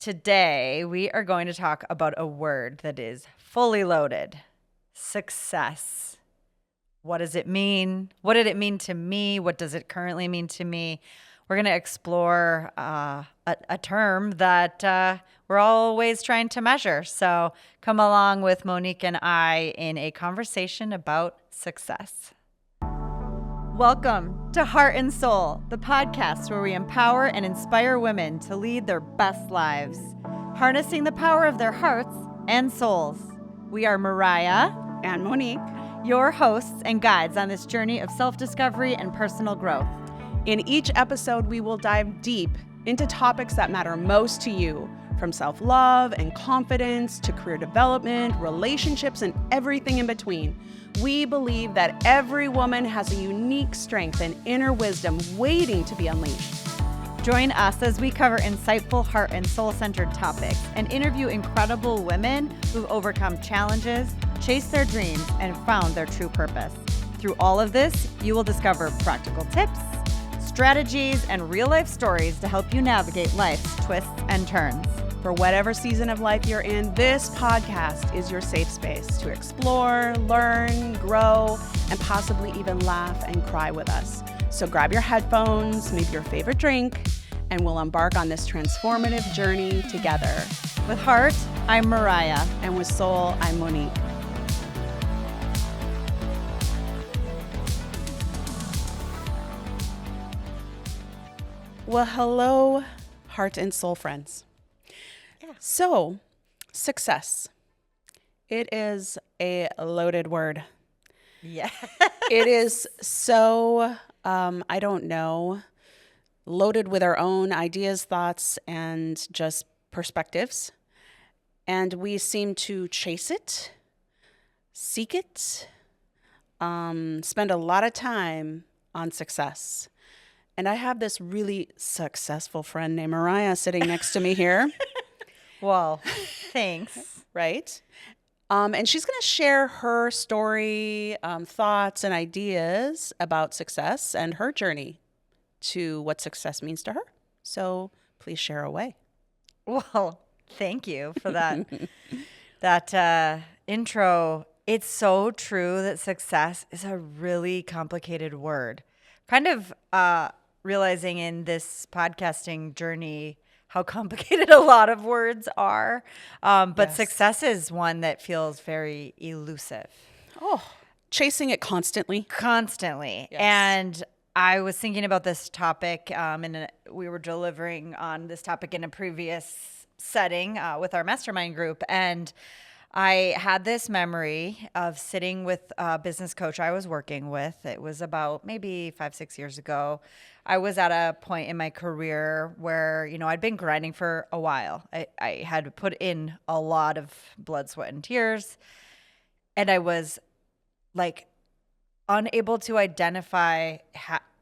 Today, we are going to talk about a word that is fully loaded: success. What does it mean? What did it mean to me? What does it currently mean to me? We're going to explore a term that we're always trying to measure. So come along with Monique and I in a conversation about success. Welcome to Heart and Soul, the podcast where we empower and inspire women to lead their best lives, harnessing the power of their hearts and souls. We are Mariah and Monique, your hosts and guides on this journey of self-discovery and personal growth. In each episode, we will dive deep into topics that matter most to you, from self-love and confidence to career development, relationships, and everything in between. We believe that every woman has a unique strength and inner wisdom waiting to be unleashed. Join us as we cover insightful heart and soul-centered topics and interview incredible women who've overcome challenges, chased their dreams, and found their true purpose. Through all of this, you will discover practical tips, strategies, and real-life stories to help you navigate life's twists and turns. For whatever season of life you're in, this podcast is your safe space to explore, learn, grow, and possibly even laugh and cry with us. So grab your headphones, maybe your favorite drink, and we'll embark on this transformative journey together. With heart, I'm Mariah. And with soul, I'm Monique. Well, hello, heart and soul friends. So, success. It is a loaded word. Yeah. It is so, I don't know, loaded with our own ideas, thoughts, and just perspectives. And we seem to chase it, seek it, spend a lot of time on success. And I have this really successful friend named Mariah sitting next to me here. Well, thanks. Right? And she's going to share her story, thoughts, and ideas about success and her journey to what success means to her. So please share away. Well, thank you for that intro. It's so true that success is a really complicated word. Kind of realizing in this podcasting journey how complicated a lot of words are. But yes. Success is one that feels very elusive. Oh, chasing it constantly. Constantly. Yes. And I was thinking about this topic, and we were delivering on this topic in a previous setting with our mastermind group. And I had this memory of sitting with a business coach I was working with. It was about maybe 5-6 years ago. I was at a point in my career where, I'd been grinding for a while. I had put in a lot of blood, sweat, and tears. And I was like unable to identify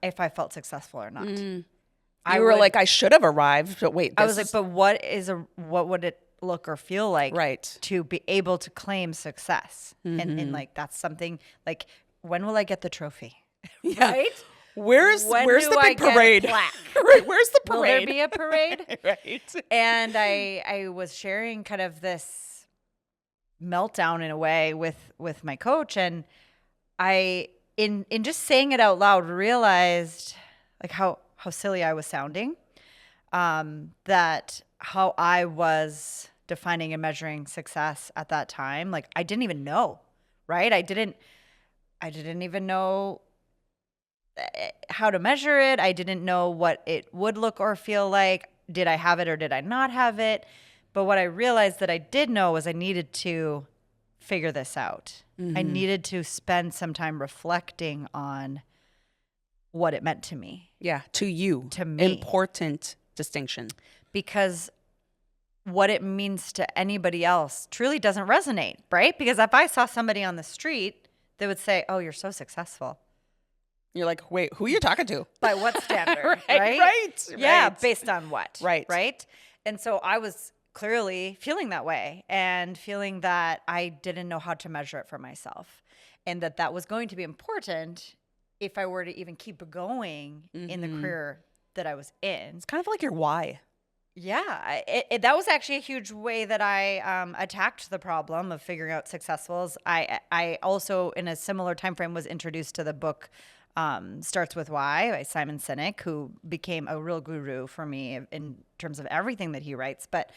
if I felt successful or not. You were like, I should have arrived, but wait. I was like, but what would it look or feel like to be able to claim success? Mm-hmm. And like, that's something like, when will I get the trophy? Yeah. Right? Where's the big parade? Right, where's the parade? Will there be a parade? Right. And I was sharing kind of this meltdown in a way with my coach, and I in just saying it out loud realized like how silly I was sounding, that how I was defining and measuring success at that time. Like, I didn't even know, right? I didn't even know how to measure it. I didn't know what it would look or feel like. Did I have it or did I not have it? But what I realized that I did know was I needed to figure this out. Mm-hmm. I needed to spend some time reflecting on what it meant to me. Yeah, to you. To me. Important distinction. Because what it means to anybody else truly doesn't resonate, right? Because if I saw somebody on the street, they would say, "Oh, you're so successful." You're like, wait, who are you talking to? By what standard? Right. Yeah, based on what? Right. And so I was clearly feeling that way and feeling that I didn't know how to measure it for myself, and that was going to be important if I were to even keep going in the career that I was in. It's kind of like your why. Yeah, that was actually a huge way that I attacked the problem of figuring out successfuls. I also, in a similar time frame, was introduced to the book Starts With Why by Simon Sinek, who became a real guru for me in terms of everything that he writes. But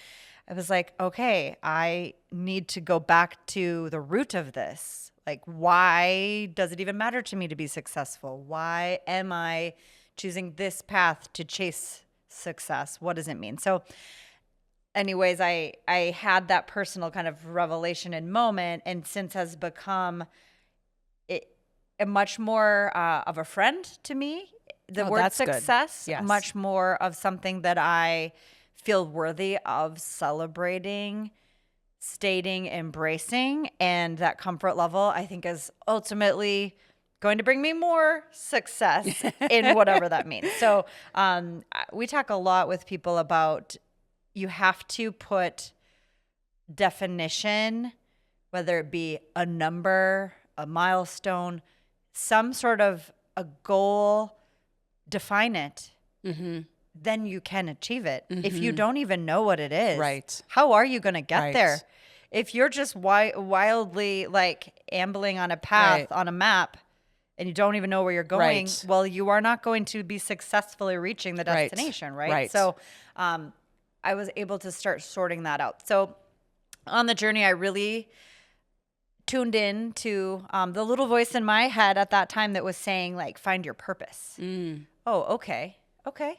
I was like, okay, I need to go back to the root of this. Like, why does it even matter to me to be successful? Why am I choosing this path to chase success? What does it mean? So anyways, I had that personal kind of revelation and moment, and since has become a much more of a friend to me. The word that's good. success, Yes. much more of something that I feel worthy of celebrating, stating, embracing, and that comfort level I think is ultimately going to bring me more success in whatever that means. So we talk a lot with people about you have to put definition, whether it be a number, a milestone, some sort of a goal, define it. Then you can achieve it. If you don't even know what it is, Right. how are you going to get Right. there? If you're just wildly like ambling on a path Right. on a map and you don't even know where you're going, Right. well, you are not going to be successfully reaching the Right. destination, right? Right. So I was able to start sorting that out. So on the journey, I really tuned in to the little voice in my head at that time that was saying, like, find your purpose. Oh, okay.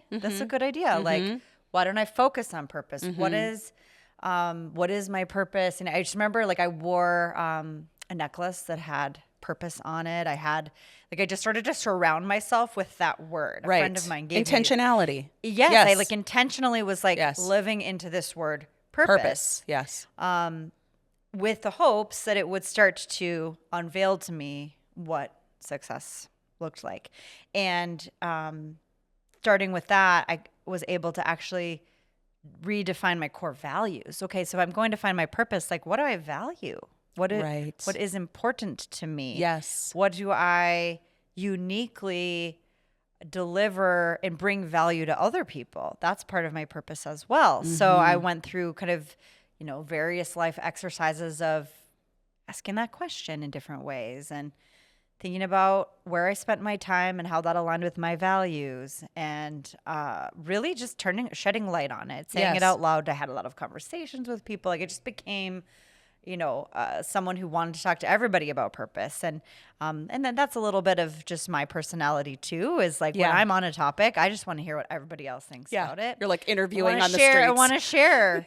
That's a good idea. Like, why don't I focus on purpose? What is my purpose? And I just remember, like, I wore a necklace that had purpose on it. I just started to surround myself with that word. A friend of mine gave me. Intentionality. Yes, I like intentionally was like Yes. living into this word Purpose. Yes. with the hopes that it would start to unveil to me what success looked like. And starting with that, I was able to actually redefine my core values. Okay, so if I'm going to find my purpose, like, what do I value? What is important to me? Yes. What do I uniquely deliver and bring value to other people? That's part of my purpose as well. So I went through kind of, various life exercises of asking that question in different ways and thinking about where I spent my time and how that aligned with my values, and really just shedding light on it, saying it Yes. out loud. I had a lot of conversations with people. Like, it just became, someone who wanted to talk to everybody about purpose. And then that's a little bit of just my personality too, is like, when I'm on a topic, I just want to hear what everybody else thinks about it. You're like interviewing on the I streets. want to share.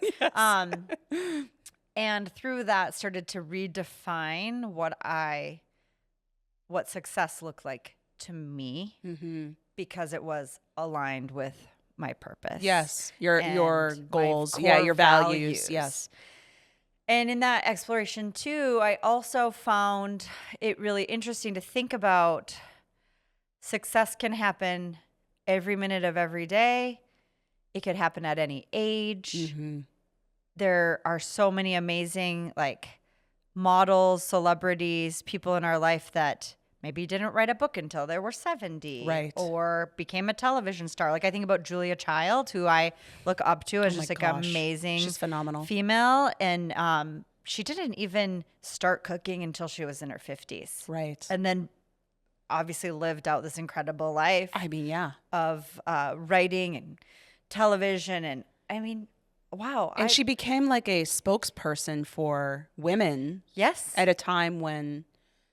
And through that started to redefine what success looked like to me, because it was aligned with my purpose. Yes. Your and goals. my Yeah. core Your values. Yes. And in that exploration too, I also found it really interesting to think about success can happen every minute of every day. It could happen at any age. There are so many amazing, like, models, celebrities, people in our life that maybe didn't write a book until they were 70, Right. or became a television star. Like, I think about Julia Child, who I look up to as Oh my just like gosh. amazing. She's phenomenal. Female, and she didn't even start cooking until she was in her 50s. Right. And then obviously lived out this incredible life I mean, yeah. of writing and television, and I mean, wow. And she became like a spokesperson for women yes. at a time when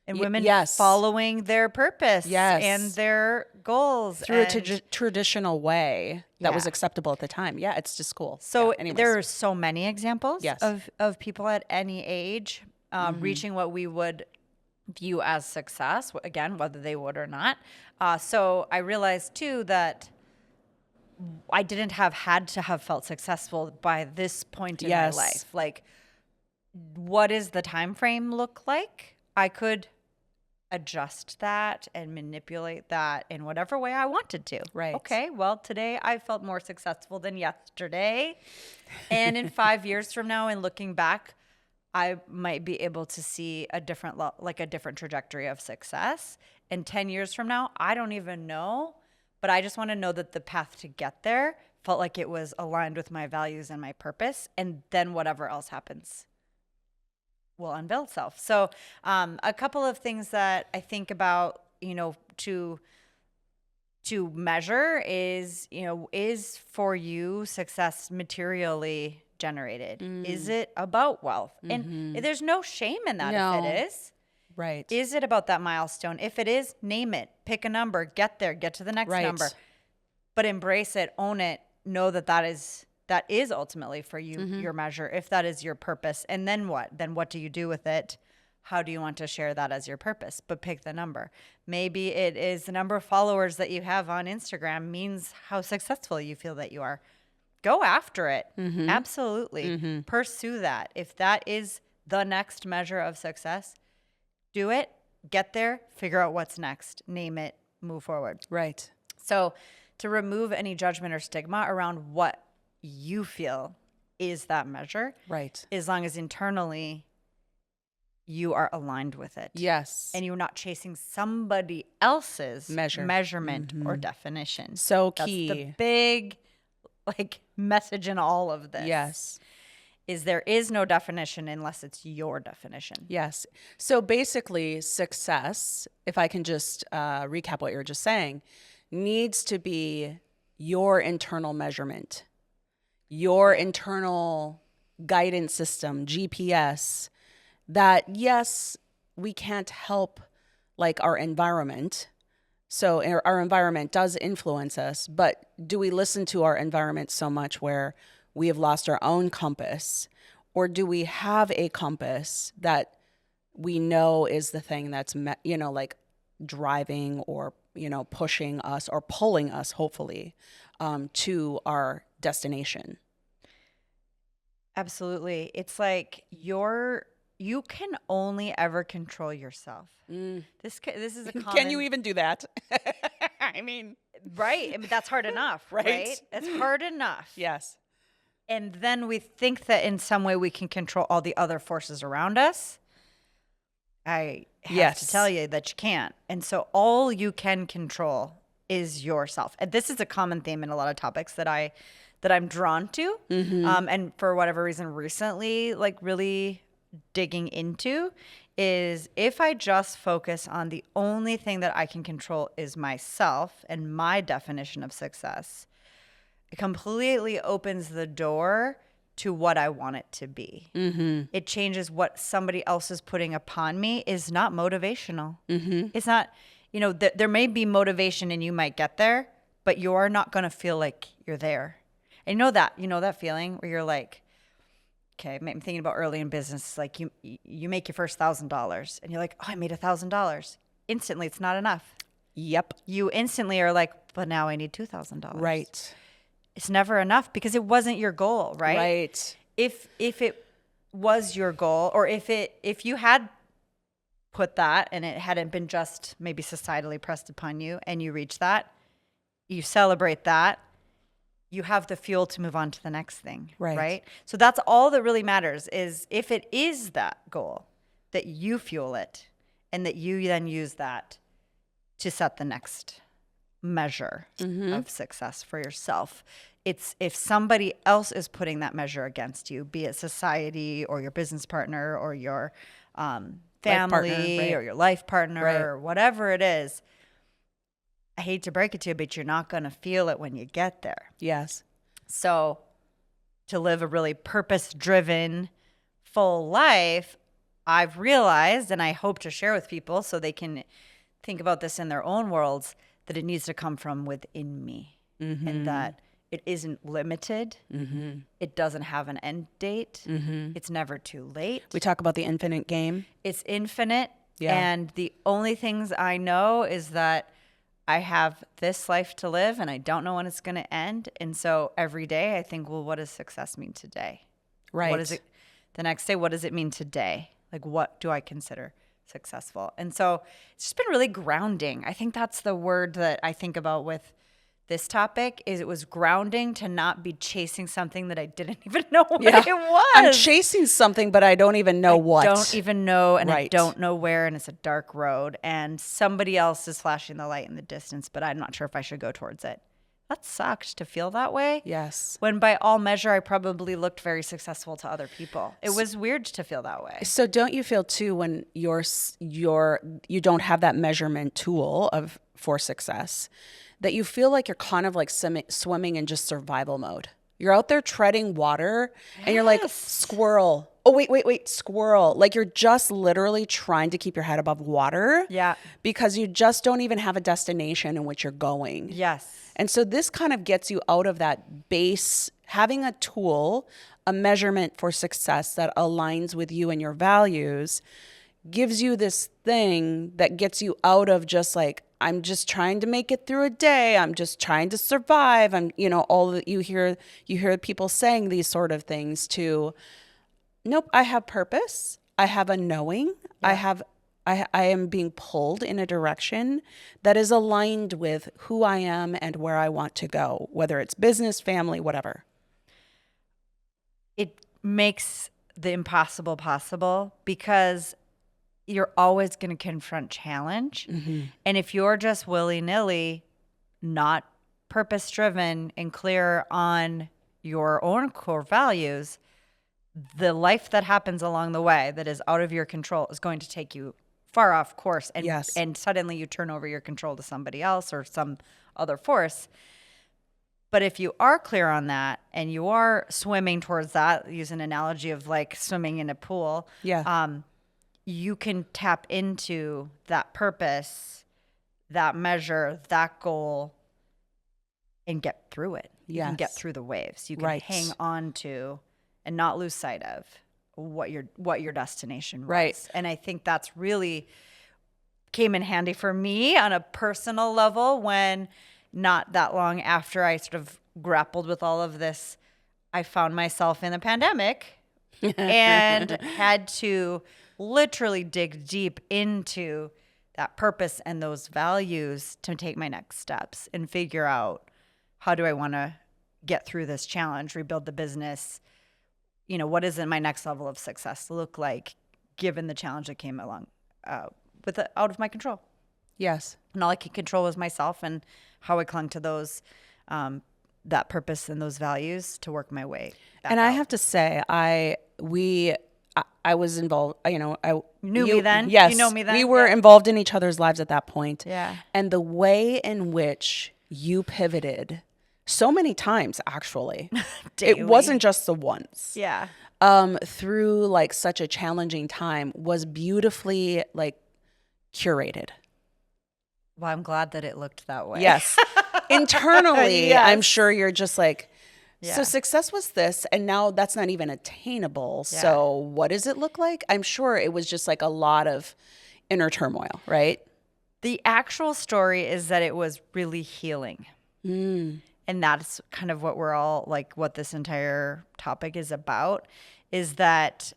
And women yes. following their purpose Yes. and their goals. through and a traditional way that was Yeah. acceptable at the time. Yeah, it's just cool. So Yeah, anyways. there are so many examples Yes. of people at any age reaching what we would view as success, again, whether they would or not. So I realized too that I didn't had to have felt successful by this point in Yes. my life. Like, what does the time frame look like? I could adjust that and manipulate that in whatever way I wanted to. Right. Okay, well, today I felt more successful than yesterday. And in 5 years from now, and looking back, I might be able to see a different trajectory of success. And 10 years from now, I don't even know, but I just want to know that the path to get there felt like it was aligned with my values and my purpose. And then whatever else happens will unveil itself. So a couple of things that I think about, to measure is, is for you success materially generated? Is it about wealth? And there's no shame in that if it is. Right. Is it about that milestone? If it is, name it, pick a number, get there, get to the next number, but embrace it, own it, know that is ultimately for you, your measure, if that is your purpose. And then what? Then what do you do with it? How do you want to share that as your purpose? But pick the number. Maybe it is the number of followers that you have on Instagram means how successful you feel that you are. Go after it. Absolutely. Pursue that. If that is the next measure of success, do it, get there, figure out what's next, name it, move forward. Right. So to remove any judgment or stigma around what you feel is that measure. Right. As long as internally you are aligned with it. Yes. And you're not chasing somebody else's measurement or definition. So key. That's the big message in all of this. Yes. Is there is no definition unless it's your definition. Yes. So basically success, if I can just recap what you were just saying, needs to be your internal measurement, your internal guidance system, GPS, that yes, we can't help our environment. So our environment does influence us, but do we listen to our environment so much where we have lost our own compass? Or do we have a compass that we know is the thing that's, driving or, pushing us or pulling us, hopefully, to our destination? Absolutely. It's like you can only ever control yourself. This is a common... Can you even do that? I mean... Right. I mean, that's hard enough, right? It's hard enough. Yes. And then we think that in some way we can control all the other forces around us. I have to tell you that you can't. And so all you can control is yourself. And this is a common theme in a lot of topics that I'm drawn to. And for whatever reason recently, really digging into is if I just focus on the only thing that I can control is myself and my definition of success, it completely opens the door to what I want it to be. It changes what somebody else is putting upon me is not motivational. It's not, there may be motivation and you might get there, but you're not going to feel like you're there. And that feeling where you're like, okay, I'm thinking about early in business, like you make your first $1,000 and you're like, oh, I made $1,000. Instantly, it's not enough. Yep. You instantly are like, but now I need $2,000. Right. It's never enough because it wasn't your goal, right? Right. If it was your goal, or if you had put that and it hadn't been just maybe societally pressed upon you and you reach that, you celebrate that, you have the fuel to move on to the next thing, right? So that's all that really matters is if it is that goal, that you fuel it and that you then use that to set the next measure of success for yourself. It's if somebody else is putting that measure against you, be it society or your business partner or your family or your life partner or whatever it is, I hate to break it to you, but you're not going to feel it when you get there. Yes. So to live a really purpose-driven, full life, I've realized, and I hope to share with people so they can think about this in their own worlds, that it needs to come from within me and that it isn't limited. It doesn't have an end date. It's never too late. We talk about the infinite game. It's infinite. And the only things I know is that I have this life to live and I don't know when it's going to end. And so every day I think, well, what does success mean today? Right. What is it the next day? What does it mean today? Like, what do I consider successful? And so it's just been really grounding. I think that's the word that I think about with this topic is it was grounding to not be chasing something that I didn't even know what it was. I'm chasing something, but I don't even know what. I don't even know, and I don't know where, and it's a dark road, and somebody else is flashing the light in the distance, but I'm not sure if I should go towards it. that sucked to feel that way. Yes. When by all measure, I probably looked very successful to other people. It was weird to feel that way. So don't you feel too when you don't have that measurement tool for success, that you feel like you're kind of like swimming in just survival mode? You're out there treading water and you're like, squirrel. Oh, wait, squirrel. Like you're just literally trying to keep your head above water. Yeah. Because you just don't even have a destination in which you're going. Yes. And so this kind of gets you out of that base, having a tool, a measurement for success that aligns with you and your values, gives you this thing that gets you out of just like, I'm just trying to make it through a day. I'm just trying to survive. I'm, all that you hear people saying these sort of things to, nope, I have purpose. I have a knowing. Yeah. I am being pulled in a direction that is aligned with who I am and where I want to go, whether it's business, family, whatever. It makes the impossible possible because you're always going to confront challenge. Mm-hmm. And if you're just willy-nilly, not purpose-driven and clear on your own core values, the life that happens along the way that is out of your control is going to take you far off course. And, Yes. and suddenly you turn over your control to somebody else or some other force. But if you are clear on that and you are swimming towards that, use an analogy of like swimming in a pool. Yeah. You can tap into that purpose, that measure, that goal, and get through it. You can get Yes. through the waves. You can Right. hang on to and not lose sight of what your destination was. Right. And I think that's really came in handy for me on a personal level when not that long after I sort of grappled with all of this, I found myself in a pandemic and had to literally dig deep into that purpose and those values to take my next steps and figure out how do I want to get through this challenge, rebuild the business, what is in my next level of success look like given the challenge that came along with it out of my control. Yes. And all I could control was myself and how I clung to those, that purpose and those values to work my way back And out. I have to say, I was involved, me then? Yes. You know me then? We were Yeah. involved in each other's lives at that point. Yeah. And the way in which you pivoted so many times, actually, Daily. it wasn't just the once. Yeah. Through like such a challenging time was beautifully like curated. Well, I'm glad that it looked that way. Yes. Internally, Yes. I'm sure you're just like, Yeah. so success was this, and now that's not even attainable. Yeah. So what does it look like? I'm sure it was just like a lot of inner turmoil, right? The actual story is that it was really healing. Mm. And that's kind of what we're all like, what this entire topic is about, is that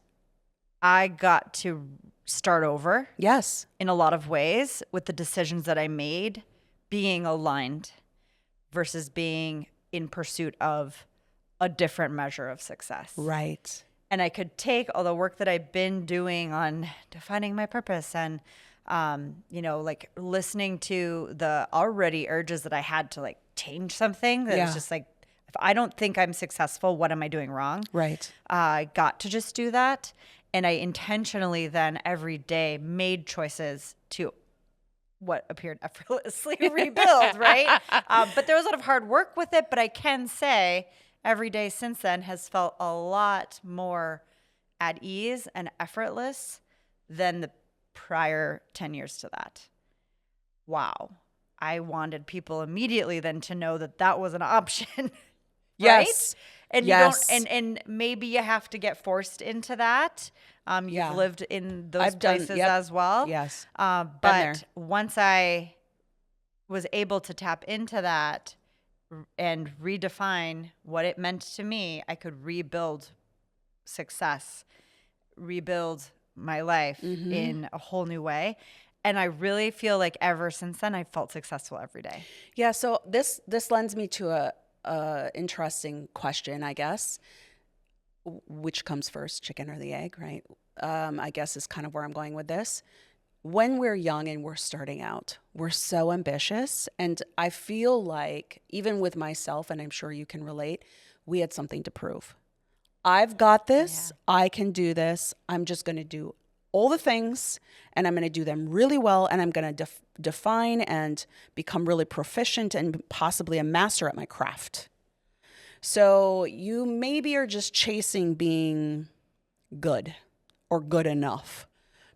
I got to start over Yes. in a lot of ways with the decisions that I made being aligned versus being in pursuit of a different measure of success. Right. And I could take all the work that I've been doing on defining my purpose and, like listening to the already urges that I had to like change something that was just like, if I don't think I'm successful, what am I doing wrong? Right. I got to just do that. And I intentionally then every day made choices to what appeared effortlessly rebuild, right? But there was a lot of hard work with it. But I can say every day since then has felt a lot more at ease and effortless than the prior 10 years to that. Wow. I wanted people immediately then to know that that was an option. Yes. Right? And Yes. you don't, and maybe you have to get forced into that. You've Yeah. lived in those I've done- places yep. as well. Yes. But there. once I was able to tap into that and redefine what it meant to me, I could rebuild success, rebuild my life in a whole new way. And I really feel like ever since then, I've felt successful every day. Yeah. So this lends me to a interesting question, I guess. Which comes first, chicken or the egg, right? I guess is kind of where I'm going with this. when we're young and we're starting out, we're so ambitious. And I feel like, even with myself, and I'm sure you can relate, we had something to prove. I've got this. Yeah. I can do this. I'm just going to do all the things, and I'm going to do them really well. And I'm going to define and become really proficient and possibly a master at my craft. So you maybe are just chasing being good or good enough,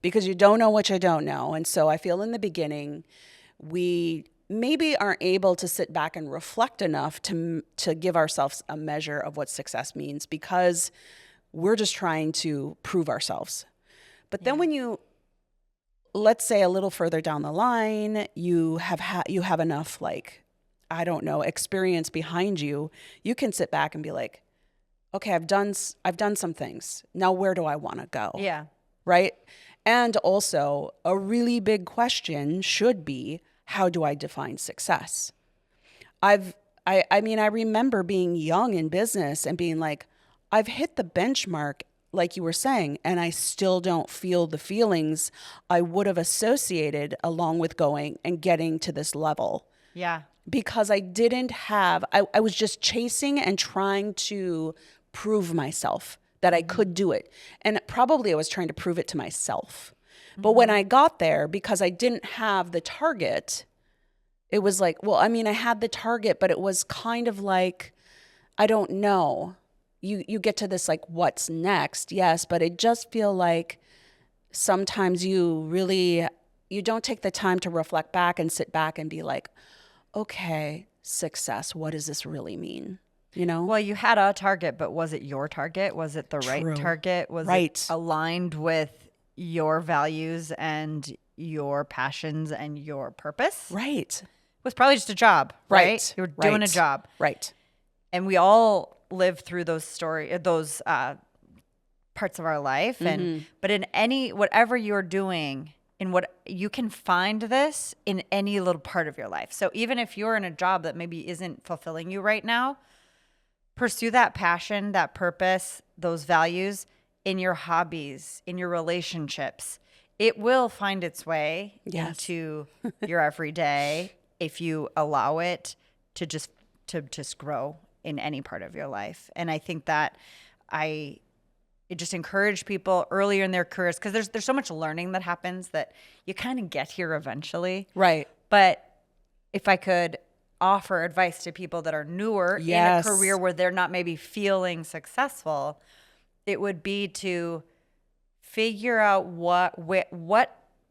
because you don't know what you don't know. And so I feel in the beginning, we maybe aren't able to sit back and reflect enough to give ourselves a measure of what success means, because we're just trying to prove ourselves. But then when you, let's say a little further down the line, you have enough, like, I don't know, experience behind you, you can sit back and be like, okay, I've done some things. Now where do I want to go? Yeah. Right? And also, a really big question should be, how do I define success? I mean, I remember being young in business and being like, I've hit the benchmark, like you were saying, and I still don't feel the feelings I would have associated along with going and getting to this level. Yeah. Because I didn't have, I was just chasing and trying to prove myself that I could do it. And probably I was trying to prove it to myself. But when I got there, because I didn't have the target, it was like, well, I mean, I had the target, but it was kind of like, I don't know. You get to this, like, what's next? Yes, but it just feel like sometimes you don't take the time to reflect back and sit back and be like, okay, success, what does this really mean? You know? Well, you had a target, but was it your target? Was it the right target? Was it aligned with your values and your passions and your purpose? Right. It was probably just a job, right? You were doing a job. Right. And we all live through those parts of our life. But in whatever you're doing, you can find this in any little part of your life. So even if you're in a job that maybe isn't fulfilling you right now, pursue that passion, that purpose, those values in your hobbies, in your relationships. It will find its way into your everyday if you allow it to just grow in any part of your life. And I think that it just encourage people earlier in their careers, because there's so much learning that happens that you kind of get here eventually. Right. But if I could offer advice to people that are newer in a career where they're not maybe feeling successful, it would be to figure out what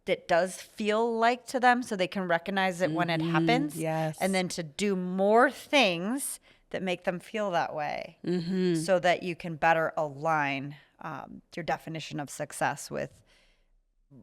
it does feel like to them, so they can recognize it when it happens. Yes. And then to do more things that make them feel that way, so that you can better align your definition of success with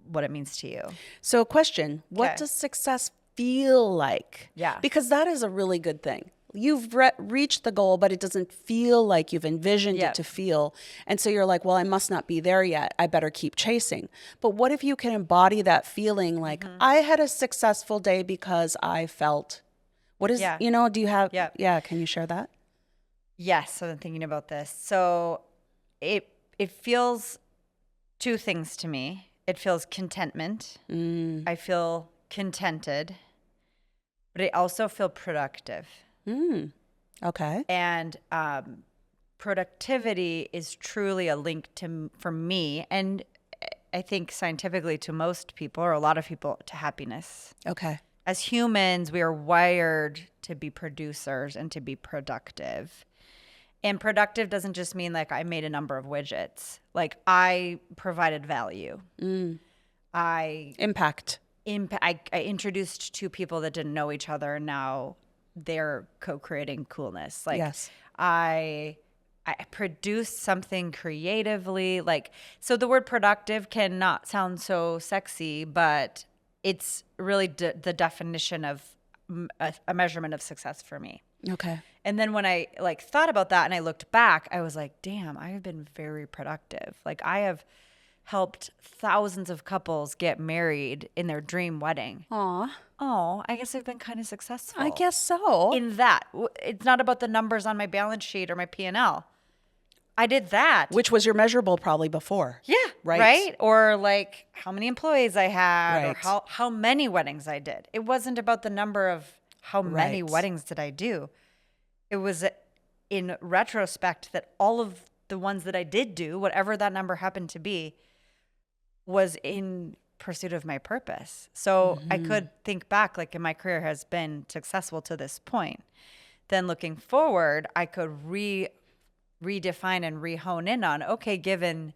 what it means to you. So, question, what does success feel like? Yeah. Because that is a really good thing. You've reached the goal, but it doesn't feel like you've envisioned it to feel. And so you're like, well, I must not be there yet. I better keep chasing. But what if you can embody that feeling, like, I had a successful day because I felt, do you have, can you share that? Yes. So I'm thinking about this. So it feels two things to me. It feels contentment. I feel contented, but I also feel productive. Okay. And productivity is truly a link for me, and I think scientifically to most people, or a lot of people, to happiness. Okay. As humans, we are wired to be producers and to be productive. And productive doesn't just mean like I made a number of widgets. Like I provided value. Impact. I introduced two people that didn't know each other, and now they're co-creating coolness. Like I produced something creatively. Like, so the word productive cannot sound so sexy, but it's really the definition of a measurement of success for me. Okay. And then when I thought about that and I looked back, I was like, damn, I have been very productive. Like I have helped thousands of couples get married in their dream wedding. Aw. Oh, I guess I've been kind of successful. I guess so. In that. It's not about the numbers on my balance sheet or my P&L. I did that. Which was your measurable probably before. Yeah. Right. Or like how many employees I had, or Right. how many weddings I did. It wasn't about the number of how many Right. weddings did I do. It was in retrospect that all of the ones that I did do, whatever that number happened to be, was in pursuit of my purpose. So I could think back, like, my career has been successful to this point. Then looking forward, I could redefine and rehone in on, okay, given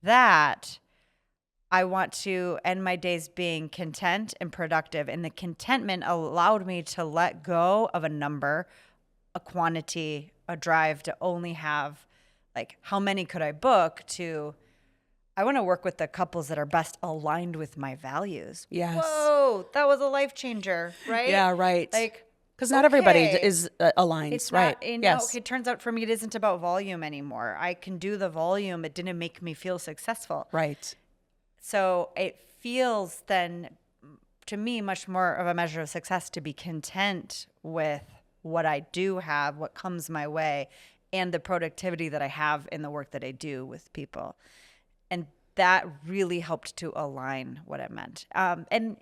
that, I want to end my days being content and productive. And the contentment allowed me to let go of a number, a quantity, a drive to only have, like, how many could I book, to I want to work with the couples that are best aligned with my values. Yes. Whoa, that was a life changer, right? Yeah, right. Like, Because not everybody okay, is aligns, it's right? not, Yes. okay, turns out for me, it isn't about volume anymore. I can do the volume. It didn't make me feel successful. Right. So it feels then, to me, much more of a measure of success to be content with what I do have, what comes my way, and the productivity that I have in the work that I do with people. And that really helped to align what it meant. And,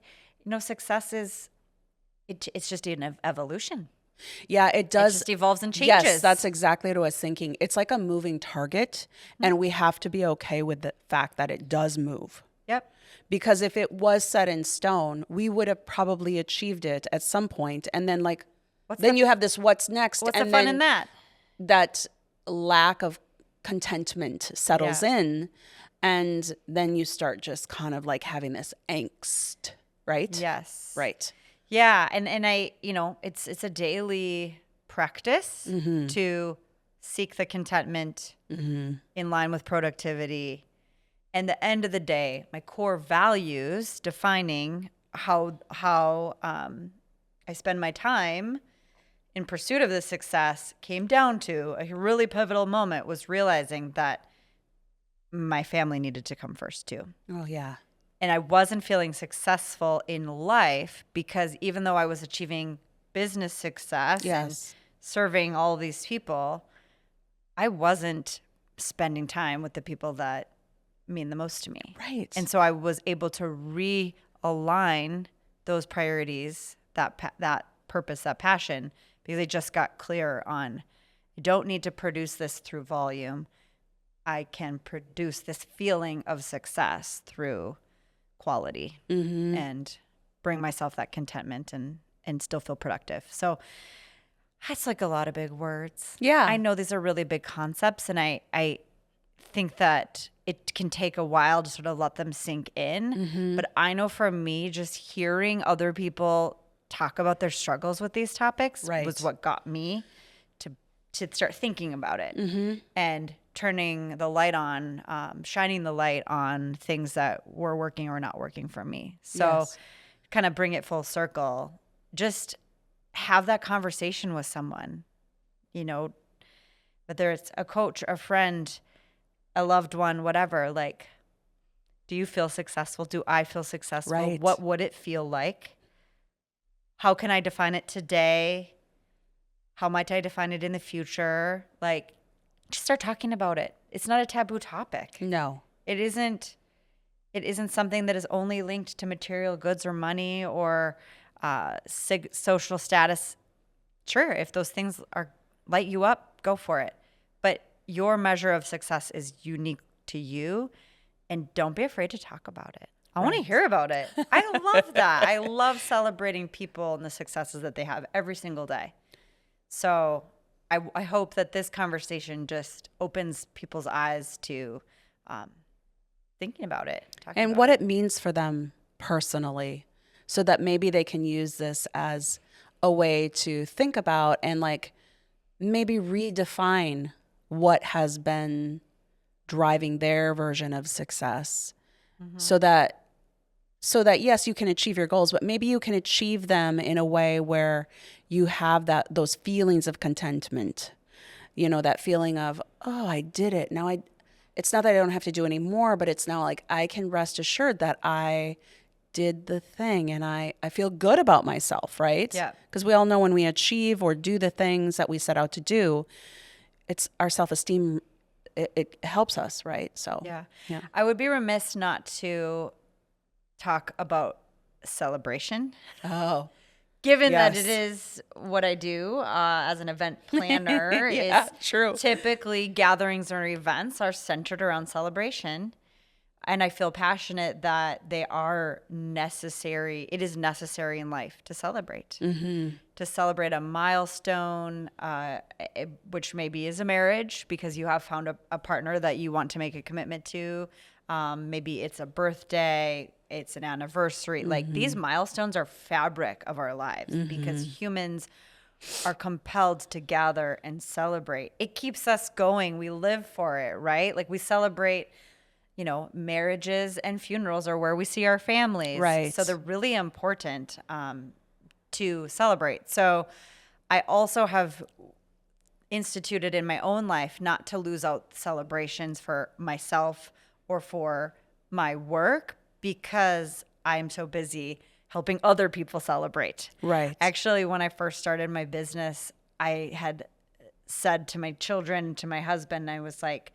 success is, it's just an evolution. Yeah, it does. It just evolves and changes. Yes, that's exactly what I was thinking. It's like a moving target, and we have to be okay with the fact that it does move. Yep. Because if it was set in stone, we would have probably achieved it at some point, and then you have this what's next, What's and the fun then in that? that lack of contentment settles in, and then you start just kind of like having this angst, right? Yes. Right. Yeah, and I, it's a daily practice to seek the contentment in line with productivity. And the end of the day, my core values defining how I spend my time in pursuit of this success came down to a really pivotal moment, was realizing that my family needed to come first too. Oh, yeah. And I wasn't feeling successful in life because even though I was achieving business success and serving all of these people, I wasn't spending time with the people that mean the most to me. Right. And so I was able to realign those priorities, that purpose, that passion, because I just got clear on, I don't need to produce this through volume. I can produce this feeling of success through quality and bring myself that contentment and still feel productive. So that's like a lot of big words. Yeah. I know these are really big concepts, and I think that it can take a while to sort of let them sink in. But I know for me, just hearing other people talk about their struggles with these topics was what got me to start thinking about it and turning the light on, shining the light on things that were working or not working for me. So kind of bring it full circle. Just have that conversation with someone, whether it's a coach, a friend, a loved one, whatever. Like, do you feel successful? Do I feel successful? Right. What would it feel like? How can I define it today? How might I define it in the future? Like, just start talking about it. It's not a taboo topic. No. It isn't something that is only linked to material goods or money or social status. Sure, if those things light you up, go for it. But your measure of success is unique to you, and don't be afraid to talk about it. I want to hear about it. I love that. I love celebrating people and the successes that they have every single day. So I hope that this conversation just opens people's eyes to thinking about it. And what it means for them personally, so that maybe they can use this as a way to think about and maybe redefine what has been driving their version of success, so that yes, you can achieve your goals, but maybe you can achieve them in a way where you have those feelings of contentment, that feeling of, oh, I did it. Now it's not that I don't have to do any more, but it's now like I can rest assured that I did the thing and I feel good about myself, right? Yeah. Because we all know when we achieve or do the things that we set out to do, it's our self-esteem it helps us, right? So Yeah. yeah. I would be remiss not to talk about celebration, Oh, given that it yes. is what I do as an event planner. Yeah, Is true. typically gatherings or events are centered around celebration. And I feel passionate that they are necessary. It is necessary in life to celebrate, to celebrate a milestone, which maybe is a marriage because you have found a partner that you want to make a commitment to. Maybe it's a birthday, it's an anniversary. Like these milestones are fabric of our lives because humans are compelled to gather and celebrate. It keeps us going. We live for it, right? Like we celebrate, marriages and funerals are where we see our families. Right. So they're really important to celebrate. So I also have instituted in my own life not to lose out celebrations for myself or for my work because I'm so busy helping other people celebrate. Right. Actually, when I first started my business, I had said to my children, to my husband, I was like,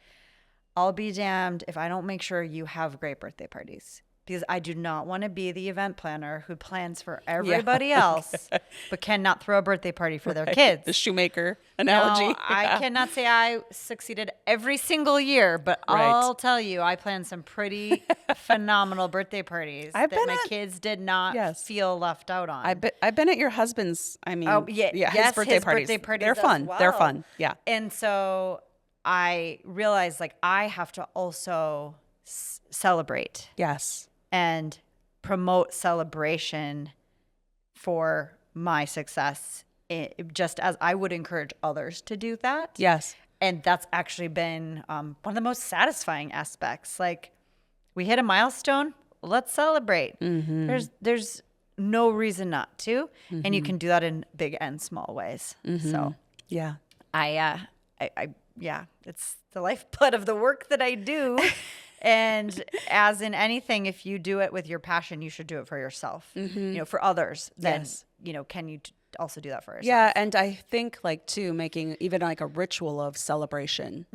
I'll be damned if I don't make sure you have great birthday parties because I do not want to be the event planner who plans for everybody else but cannot throw a birthday party for their kids. The shoemaker analogy. No, I cannot say I succeeded every single year, but Right. I'll tell you, I planned some pretty phenomenal birthday parties I've that been my at- kids did not Yes. feel left out on. I've been at your husband's. I mean, Oh, yeah, his yes, birthday his parties. birthday parties They're as fun. They're well. fun. Yeah. And so I realized like I have to also celebrate Yes. and promote celebration for my success, just as I would encourage others to do that. Yes. And that's actually been one of the most satisfying aspects. Like we hit a milestone, let's celebrate. There's no reason not to, and you can do that in big and small ways. So Yeah. yeah, it's the lifeblood of the work that I do. And as in anything, if you do it with your passion, you should do it for yourself. For others, then Yes. can you also do that for yourself? Yeah, and I think like too, making even like a ritual of celebration.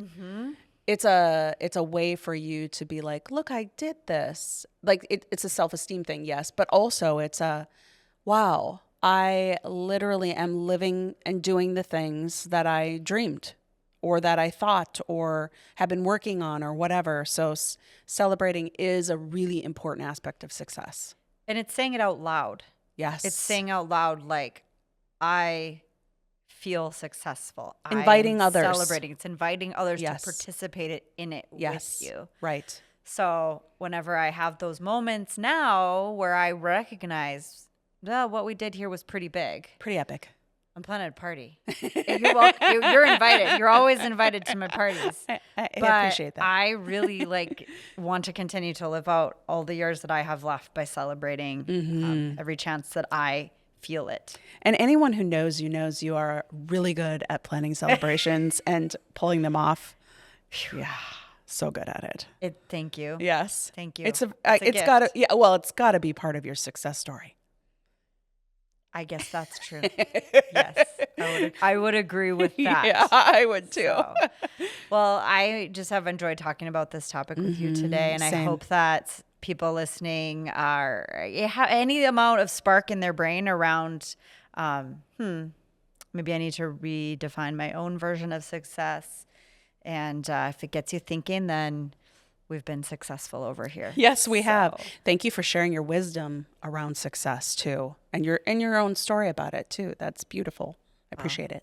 It's a way for you to be like, look, I did this. Like it's a self-esteem thing, yes, but also it's a wow, I literally am living and doing the things that I dreamed or that I thought or have been working on or whatever. So celebrating is a really important aspect of success. And it's saying it out loud. Yes. It's saying out loud, like, I feel successful. Inviting I am others. Celebrating. It's inviting others Yes. to participate in it Yes. with you. Right. So whenever I have those moments now where I recognize, well, what we did here was pretty big. Pretty epic. I'm planning a party. You're welcome. You're invited. You're always invited to my parties. I But appreciate that. I really want to continue to live out all the years that I have left by celebrating every chance that I feel it. And anyone who knows you knows you are really good at planning celebrations and pulling them off. Yeah, so good at it. Thank you. Yes, Thank you. It's It's it's gift. gotta it's gotta be part of your success story. I guess that's true. Yes, I would agree with that. Yeah, I would too. So, well, I just have enjoyed talking about this topic with you today, and I same. hope that people listening have any amount of spark in their brain around, maybe I need to redefine my own version of success, and if it gets you thinking, then we've been successful over here. Yes, we have. Thank you for sharing your wisdom around success too, and your own story about it too. That's beautiful. I appreciate it.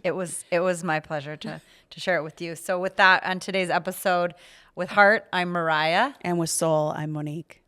It was my pleasure to share it with you. So with that, on today's episode, with heart, I'm Mariah. And with soul, I'm Monique.